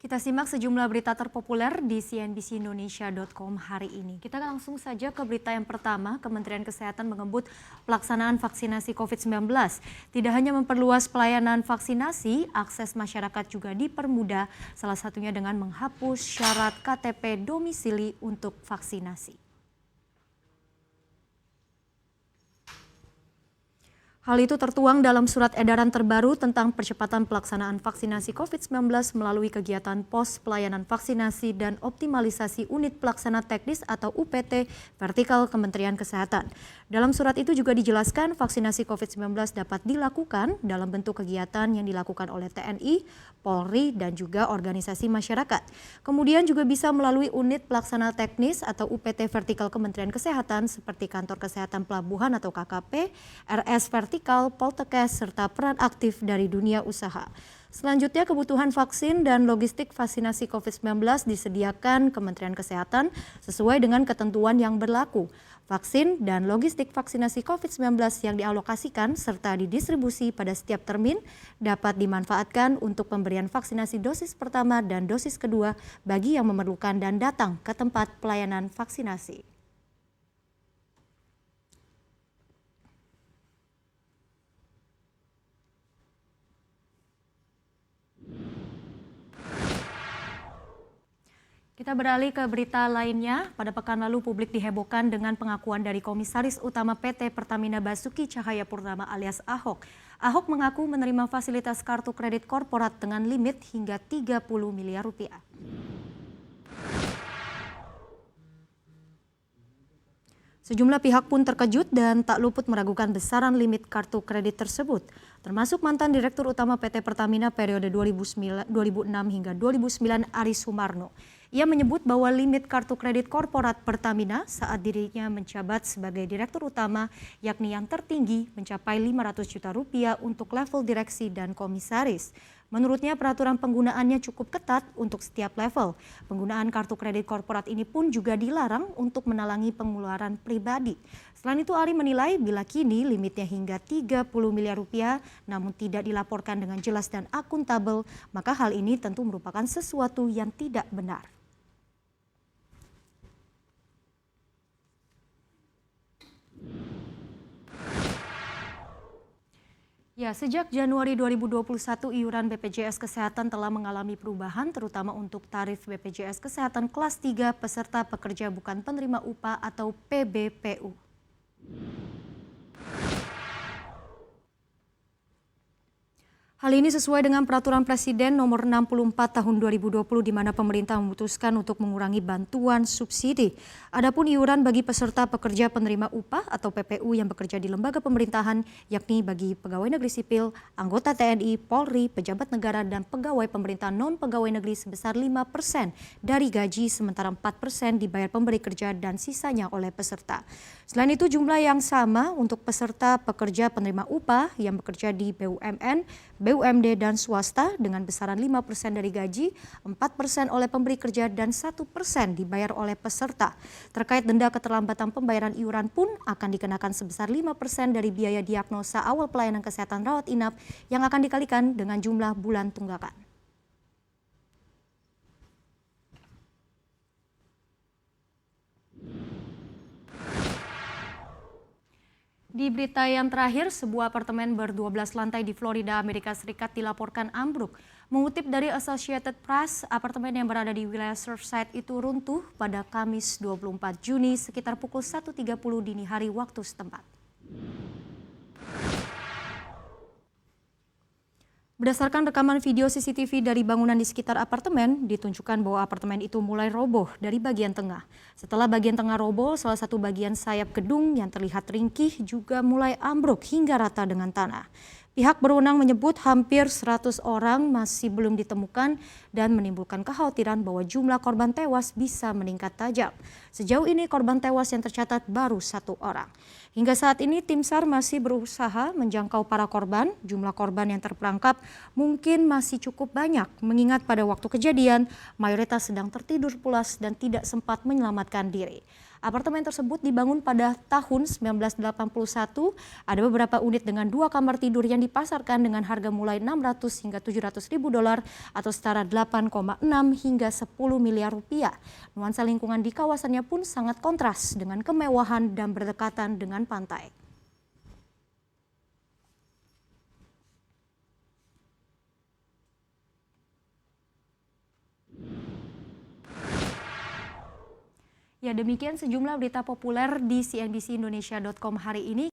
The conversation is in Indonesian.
Kita simak sejumlah berita terpopuler di cnbcindonesia.com hari ini. Kita langsung saja ke berita yang pertama. Kementerian Kesehatan mengebut pelaksanaan vaksinasi COVID-19. Tidak hanya memperluas pelayanan vaksinasi, akses masyarakat juga dipermudah, salah satunya dengan menghapus syarat KTP domisili untuk vaksinasi. Hal itu tertuang dalam surat edaran terbaru tentang percepatan pelaksanaan vaksinasi COVID-19 melalui kegiatan pos pelayanan vaksinasi dan optimalisasi unit pelaksana teknis atau UPT vertikal Kementerian Kesehatan. Dalam surat itu juga dijelaskan vaksinasi COVID-19 dapat dilakukan dalam bentuk kegiatan yang dilakukan oleh TNI, Polri, dan juga organisasi masyarakat. Kemudian juga bisa melalui unit pelaksana teknis atau UPT vertikal Kementerian Kesehatan seperti Kantor Kesehatan Pelabuhan atau KKP, RS vertikal, Poltekkes, serta peran aktif dari dunia usaha. Selanjutnya, kebutuhan vaksin dan logistik vaksinasi COVID-19 disediakan Kementerian Kesehatan sesuai dengan ketentuan yang berlaku. Vaksin dan logistik vaksinasi COVID-19 yang dialokasikan serta didistribusi pada setiap termin dapat dimanfaatkan untuk pemberian vaksinasi dosis pertama dan dosis kedua bagi yang memerlukan dan datang ke tempat pelayanan vaksinasi. Kita beralih ke berita lainnya. Pada pekan lalu publik dihebohkan dengan pengakuan dari Komisaris Utama PT Pertamina Basuki Cahayapurnama alias Ahok. Ahok mengaku menerima fasilitas kartu kredit korporat dengan limit hingga 30 miliar rupiah. Sejumlah pihak pun terkejut dan tak luput meragukan besaran limit kartu kredit tersebut, termasuk mantan Direktur Utama PT Pertamina periode 2006 hingga 2009 Aris Sumarno. Ia menyebut bahwa limit kartu kredit korporat Pertamina saat dirinya menjabat sebagai Direktur Utama, yakni yang tertinggi mencapai 500 juta rupiah untuk level direksi dan komisaris. Menurutnya peraturan penggunaannya cukup ketat untuk setiap level. Penggunaan kartu kredit korporat ini pun juga dilarang untuk menalangi pengeluaran pribadi. Selain itu, Ari menilai bila kini limitnya hingga 30 miliar rupiah namun tidak dilaporkan dengan jelas dan akuntabel, maka hal ini tentu merupakan sesuatu yang tidak benar. Ya, sejak Januari 2021 iuran BPJS Kesehatan telah mengalami perubahan terutama untuk tarif BPJS Kesehatan kelas 3 peserta pekerja bukan penerima upah atau PBPU. Hal ini sesuai dengan Peraturan Presiden Nomor 64 Tahun 2020 di mana pemerintah memutuskan untuk mengurangi bantuan subsidi. Adapun iuran bagi peserta pekerja penerima upah atau PPU yang bekerja di lembaga pemerintahan, yakni bagi pegawai negeri sipil, anggota TNI, Polri, pejabat negara, dan pegawai pemerintah non-pegawai negeri sebesar 5% dari gaji, sementara 4% dibayar pemberi kerja dan sisanya oleh peserta. Selain itu, jumlah yang sama untuk peserta pekerja penerima upah yang bekerja di BUMN, BUMD dan swasta dengan besaran 5% dari gaji, 4% oleh pemberi kerja dan 1% dibayar oleh peserta. Terkait denda keterlambatan pembayaran iuran pun akan dikenakan sebesar 5% dari biaya diagnosa awal pelayanan kesehatan rawat inap yang akan dikalikan dengan jumlah bulan tunggakan. Di berita yang terakhir, sebuah apartemen ber-12 lantai di Florida, Amerika Serikat dilaporkan ambruk. Mengutip dari Associated Press, apartemen yang berada di wilayah Surfside itu runtuh pada Kamis 24 Juni sekitar pukul 1.30 dini hari waktu setempat. Berdasarkan rekaman video CCTV dari bangunan di sekitar apartemen, ditunjukkan bahwa apartemen itu mulai roboh dari bagian tengah. Setelah bagian tengah roboh, salah satu bagian sayap gedung yang terlihat ringkih juga mulai ambruk hingga rata dengan tanah. Pihak berwenang menyebut hampir 100 orang masih belum ditemukan dan menimbulkan kekhawatiran bahwa jumlah korban tewas bisa meningkat tajam. Sejauh ini korban tewas yang tercatat baru 1 orang. Hingga saat ini tim SAR masih berusaha menjangkau para korban. Jumlah korban yang terperangkap mungkin masih cukup banyak mengingat pada waktu kejadian mayoritas sedang tertidur pulas dan tidak sempat menyelamatkan diri. Apartemen tersebut dibangun pada tahun 1981. Ada beberapa unit dengan 2 kamar tidur yang dipasarkan dengan harga mulai 600 hingga 700 ribu dolar atau setara 8,6 hingga 10 miliar rupiah. Nuansa lingkungan di kawasannya pun sangat kontras dengan kemewahan dan berdekatan dengan pantai. Ya, demikian sejumlah berita populer di cnbcindonesia.com hari ini.